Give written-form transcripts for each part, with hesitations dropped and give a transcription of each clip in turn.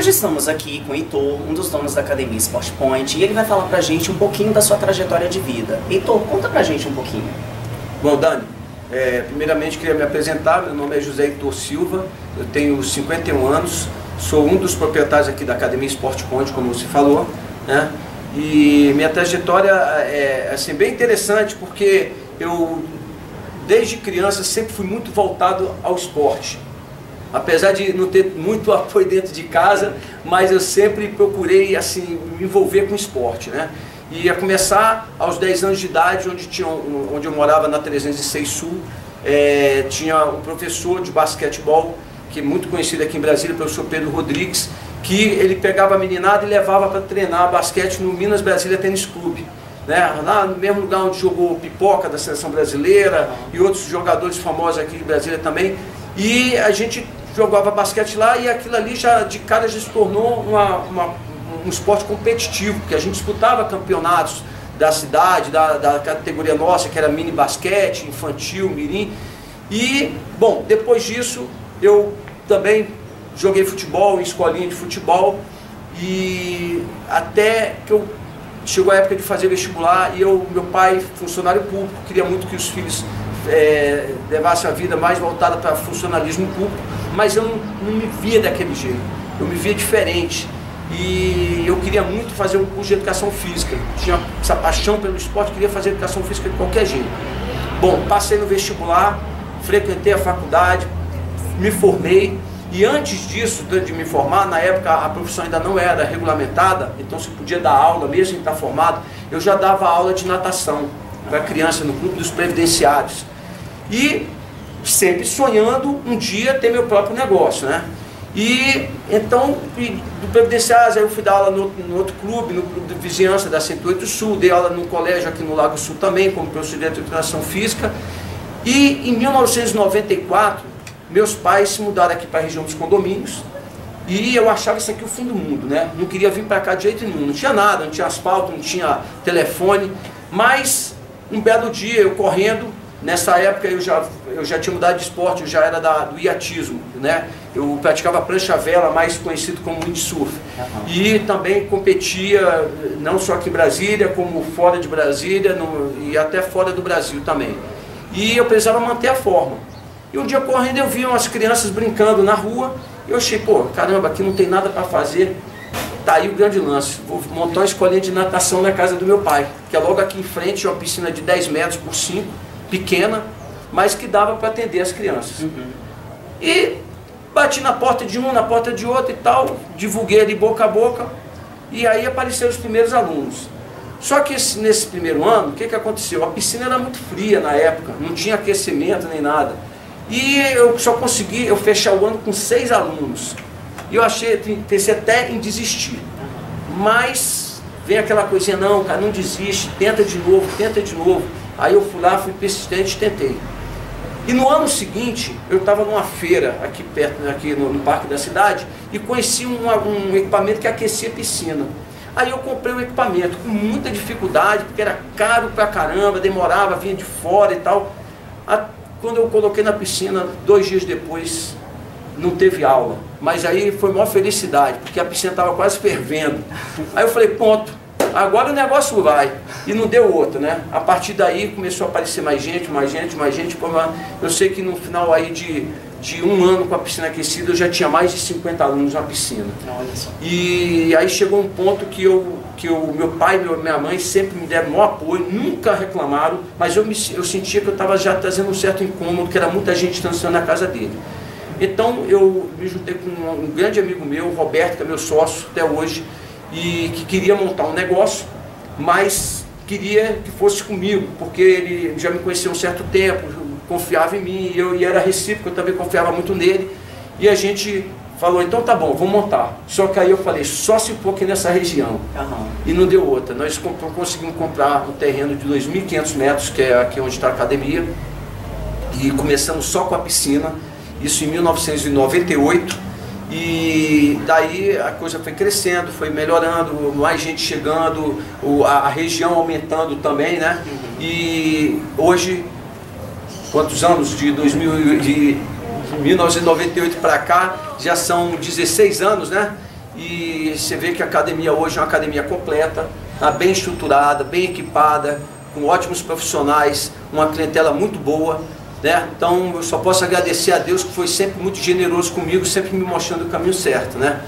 Hoje estamos aqui com o Heitor, um dos donos da Academia Sport Point, e ele vai falar pra gente um pouquinho da sua trajetória de vida. Heitor, conta pra gente um pouquinho. Bom, Dani, primeiramente queria me apresentar. Meu nome é José Heitor Silva, eu tenho 51 anos, sou um dos proprietários aqui da Academia Sport Point, como você falou, né? E minha trajetória é assim, bem interessante, porque eu, desde criança, sempre fui muito voltado ao esporte. Apesar de não ter muito apoio dentro de casa, mas eu sempre procurei assim, me envolver com esporte, né? E a começar aos 10 anos de idade, onde eu morava na 306 Sul, tinha um professor de basquetebol, que é muito conhecido aqui em Brasília, o professor Pedro Rodrigues, que ele pegava a meninada e levava para treinar basquete no Minas Brasília Tênis Clube, né? Lá no mesmo lugar onde jogou Pipoca da seleção brasileira e outros jogadores famosos aqui de Brasília também. E a gente jogava basquete lá, e aquilo ali já de cara já se tornou um esporte competitivo, porque a gente disputava campeonatos da cidade, da categoria nossa, que era mini basquete, infantil, mirim. E, bom, depois disso eu também joguei futebol, em escolinha de futebol, e até que chegou a época de fazer vestibular, e meu pai, funcionário público, queria muito que os filhos levassem a vida mais voltada para funcionalismo público, mas eu não me via daquele jeito, eu me via diferente. E eu queria muito fazer um curso de educação física, tinha essa paixão pelo esporte, queria fazer educação física de qualquer jeito. Bom, passei no vestibular, frequentei a faculdade, me formei, e antes disso, de me formar, na época a profissão ainda não era regulamentada, então se podia dar aula, mesmo sem estar formado, eu já dava aula de natação para criança no Clube dos Previdenciários. E sempre sonhando um dia ter meu próprio negócio, né? E então, do Previdenciários, aí eu fui dar aula no outro clube, no clube de vizinhança da 108 Sul, dei aula no colégio aqui no Lago Sul também, como professor de educação física. E em 1994, meus pais se mudaram aqui para a região dos condomínios, e eu achava isso aqui o fim do mundo, né? Não queria vir para cá de jeito nenhum, não tinha nada, não tinha asfalto, não tinha telefone, mas um belo dia eu correndo, nessa época eu já tinha mudado de esporte, eu já era do iatismo, né? Eu praticava prancha-vela, mais conhecido como windsurf. E também competia, não só aqui em Brasília, como fora de Brasília, e até fora do Brasil também. E eu precisava manter a forma. E um dia correndo eu vi umas crianças brincando na rua, e eu achei, pô, caramba, aqui não tem nada para fazer. Tá aí o grande lance, vou montar uma escolinha de natação na casa do meu pai, que é logo aqui em frente, uma piscina de 10 metros por 5, pequena, mas que dava para atender as crianças. E bati na porta de um, na porta de outro e tal, divulguei ali boca a boca, e aí apareceram os primeiros alunos. Só que nesse primeiro ano, o que aconteceu? A piscina era muito fria na época, não tinha aquecimento nem nada. E eu só consegui fechar o ano com 6 alunos. E eu pensei até em desistir. Mas vem aquela coisinha, não, cara, não desiste, tenta de novo, tenta de novo. Aí eu fui lá, fui persistente e tentei. E no ano seguinte, eu estava numa feira aqui perto, aqui no parque da cidade, e conheci um equipamento que aquecia a piscina. Aí eu comprei o equipamento com muita dificuldade, porque era caro pra caramba, demorava, vinha de fora e tal. Quando eu coloquei na piscina, 2 dias depois, não teve aula. Mas aí foi maior felicidade, porque a piscina estava quase fervendo. Aí eu falei, ponto, agora o negócio vai. E não deu outro, né? A partir daí começou a aparecer mais gente, mais gente, mais gente. Eu sei que no final aí de um ano com a piscina aquecida, eu já tinha mais de 50 alunos na piscina. Olha só. E aí chegou um ponto que meu pai e minha mãe sempre me deram maior apoio, nunca reclamaram, mas eu sentia que eu estava já trazendo um certo incômodo, que era muita gente dançando na casa dele. Então eu me juntei com um grande amigo meu, o Roberto, que é meu sócio até hoje, e que queria montar um negócio, mas queria que fosse comigo, porque ele já me conhecia há um certo tempo, confiava em mim, e era recíproco, eu também confiava muito nele, e a gente falou, então tá bom, vamos montar. Só que aí eu falei, só se for aqui nessa região. E não deu outra. Nós conseguimos comprar um terreno de 2.500 metros, que é aqui onde está a academia, e começamos só com a piscina, isso em 1998, e daí a coisa foi crescendo, foi melhorando, mais gente chegando, a região aumentando também, né? E hoje, quantos anos? De 1998 para cá, já são 16 anos, né? e você vê que a academia hoje é uma academia completa, bem estruturada, bem equipada, com ótimos profissionais, uma clientela muito boa, né? Então eu só posso agradecer a Deus, que foi sempre muito generoso comigo, sempre me mostrando o caminho certo, né?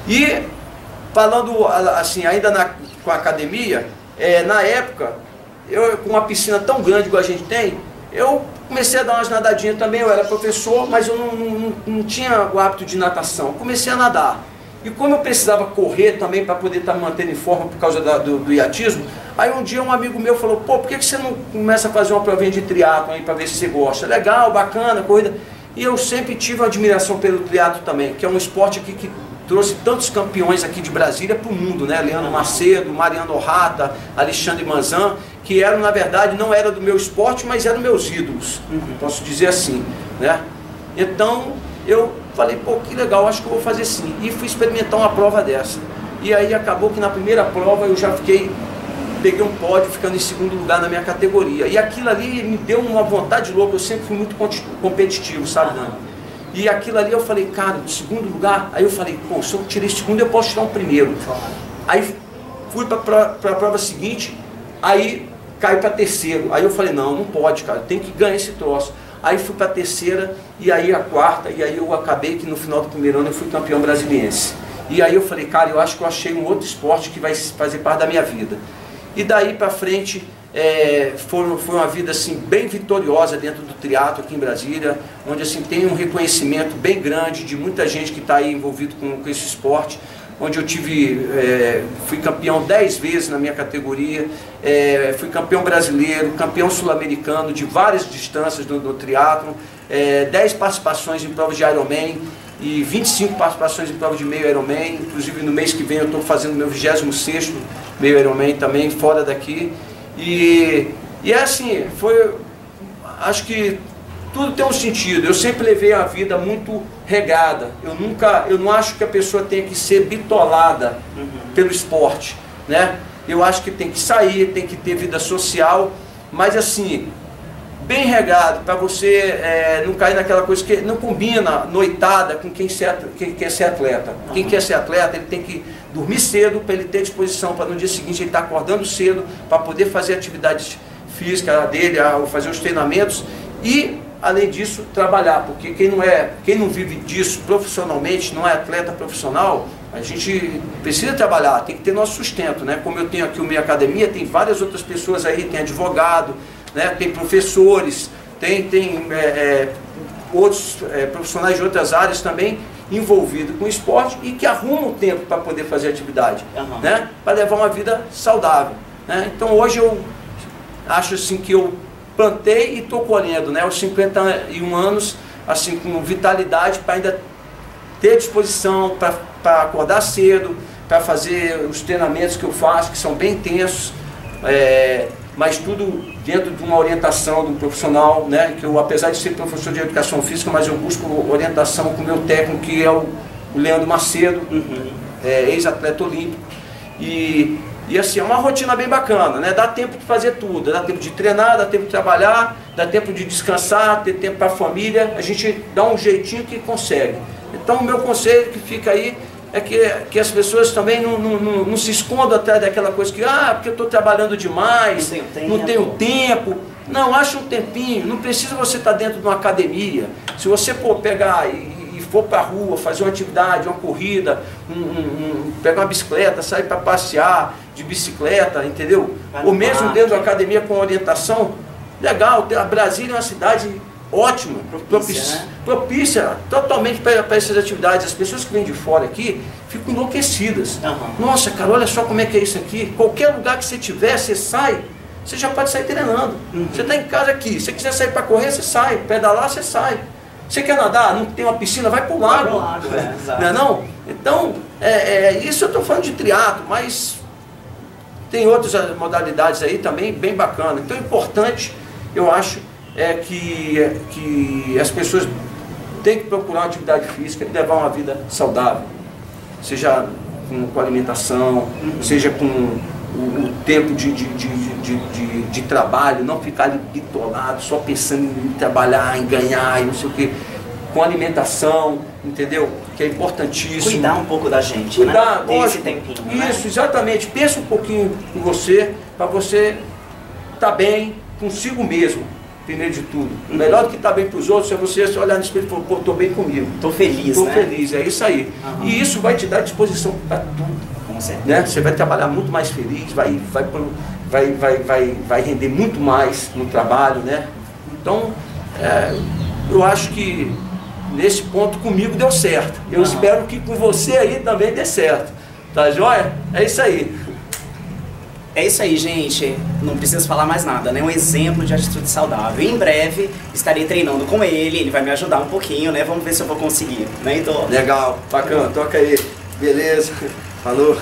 E falando assim, ainda com a academia, na época, eu com uma piscina tão grande igual a gente tem, eu comecei a dar umas nadadinhas também. Eu era professor, mas eu não tinha o hábito de natação. Comecei a nadar. E como eu precisava correr também para poder estar mantendo em forma por causa do hiatismo, aí um dia um amigo meu falou: pô, por que você não começa a fazer uma provinha de triatlo aí para ver se você gosta? Legal, bacana, corrida. E eu sempre tive uma admiração pelo triatlo também, que é um esporte aqui que trouxe tantos campeões aqui de Brasília para o mundo, né? Leandro Macedo, Mariano Rata, Alexandre Manzan, que eram, na verdade, não era do meu esporte, mas eram meus ídolos, posso dizer assim, né? Então, eu falei: pô, que legal, acho que eu vou fazer sim. E fui experimentar uma prova dessa. E aí acabou que na primeira prova eu já peguei um pódio, ficando em segundo lugar na minha categoria. E aquilo ali me deu uma vontade louca, eu sempre fui muito competitivo, sabe, Nando? E aquilo ali eu falei: cara, de segundo lugar, aí eu falei: pô, se eu tirei segundo, eu posso tirar um primeiro. Aí fui para a prova seguinte, aí caí para terceiro. Aí eu falei: não pode, cara, tem que ganhar esse troço. Aí fui para a terceira, e aí a quarta, e aí eu acabei que no final do primeiro ano eu fui campeão brasiliense. E aí eu falei: cara, eu acho que eu achei um outro esporte que vai fazer parte da minha vida. E daí para frente, foi uma vida assim, bem vitoriosa dentro do triatlo aqui em Brasília, onde assim, tem um reconhecimento bem grande de muita gente que está aí envolvido com esse esporte, onde eu fui campeão 10 vezes na minha categoria, fui campeão brasileiro, campeão sul-americano de várias distâncias do triatlo, 10 participações em provas de Ironman e 25 participações em provas de meio Ironman. Inclusive no mês que vem eu estou fazendo meu 26º meio Ironman também, fora daqui. E assim, acho que tudo tem um sentido. Eu sempre levei a vida muito regada. Eu não acho que a pessoa tenha que ser bitolada pelo esporte, né? Eu acho que tem que sair, tem que ter vida social, mas assim, bem regado, para você não cair naquela coisa que não combina noitada com quem quer ser atleta. Quem quer ser atleta, ele tem que dormir cedo para ele ter disposição, para no dia seguinte ele estar acordando cedo, para poder fazer atividades físicas dele, fazer os treinamentos e, além disso, trabalhar, porque quem não vive disso profissionalmente, não é atleta profissional, a gente precisa trabalhar, tem que ter nosso sustento, né? Como eu tenho aqui a minha academia, tem várias outras pessoas aí, tem advogado, né? Tem professores, tem outros profissionais de outras áreas também envolvidos com o esporte e que arrumam tempo para poder fazer atividade, né? Para levar uma vida saudável, né? Então hoje eu acho assim que eu plantei e estou colhendo, né? Aos 51 anos, assim, com vitalidade, para ainda ter disposição para acordar cedo, para fazer os treinamentos que eu faço, que são bem intensos, mas tudo dentro de uma orientação do profissional, né? Que eu, apesar de ser professor de educação física, mas eu busco orientação com o meu técnico, que é o Leandro Macedo, ex-atleta olímpico. E assim, é uma rotina bem bacana, né? Dá tempo de fazer tudo, dá tempo de treinar, dá tempo de trabalhar, dá tempo de descansar, ter tempo para a família, a gente dá um jeitinho que consegue. Então o meu conselho que fica aí é que as pessoas também não se escondam atrás daquela coisa que, porque eu estou trabalhando demais, não tenho tempo. Não, acha um tempinho, não precisa você estar dentro de uma academia. Se você pegar e for para a rua, fazer uma atividade, uma corrida, pegar uma bicicleta, sair para passear de bicicleta, entendeu? Ou mesmo dentro da academia com orientação, legal. A Brasília é uma cidade ótima, propícia totalmente para essas atividades. As pessoas que vêm de fora aqui ficam enlouquecidas. Nossa, cara, olha só como é que é isso aqui. Qualquer lugar que você tiver, você sai, você já pode sair treinando. Você está em casa aqui, se você quiser sair para correr, você sai, pedalar, você sai. Você quer nadar, não tem uma piscina, vai para o lago. Não é não? Então, isso eu estou falando de triatlo, mas tem outras modalidades aí também bem bacana. Então, o importante, eu acho, que as pessoas têm que procurar uma atividade física e levar uma vida saudável, seja com alimentação, seja com o tempo de trabalho, não ficar ali bitolado, só pensando em trabalhar, em ganhar e não sei o que, com alimentação, entendeu? que é importantíssimo. Cuidar um pouco da gente, Cuidar, né? Ter lógico, esse tempinho, isso, né? exatamente. Pensa um pouquinho em você, para você estar bem consigo mesmo, primeiro de tudo. Melhor do que estar bem para os outros é você se olhar no espelho e falar, pô, estou bem comigo. Tô feliz, Estou né? feliz, é isso aí. E isso vai te dar disposição para tudo. Com certeza. Né? Você vai trabalhar muito mais feliz, vai render muito mais no trabalho, né? Então, eu acho que nesse ponto comigo deu certo. Eu espero que com você aí também dê certo. Tá joia? É isso aí. É isso aí, gente. Não preciso falar mais nada, né? Um exemplo de atitude saudável. Em breve estarei treinando com ele vai me ajudar um pouquinho, né? Vamos ver se eu vou conseguir, né, Heitor? Legal, bacana, toca aí. Beleza, falou.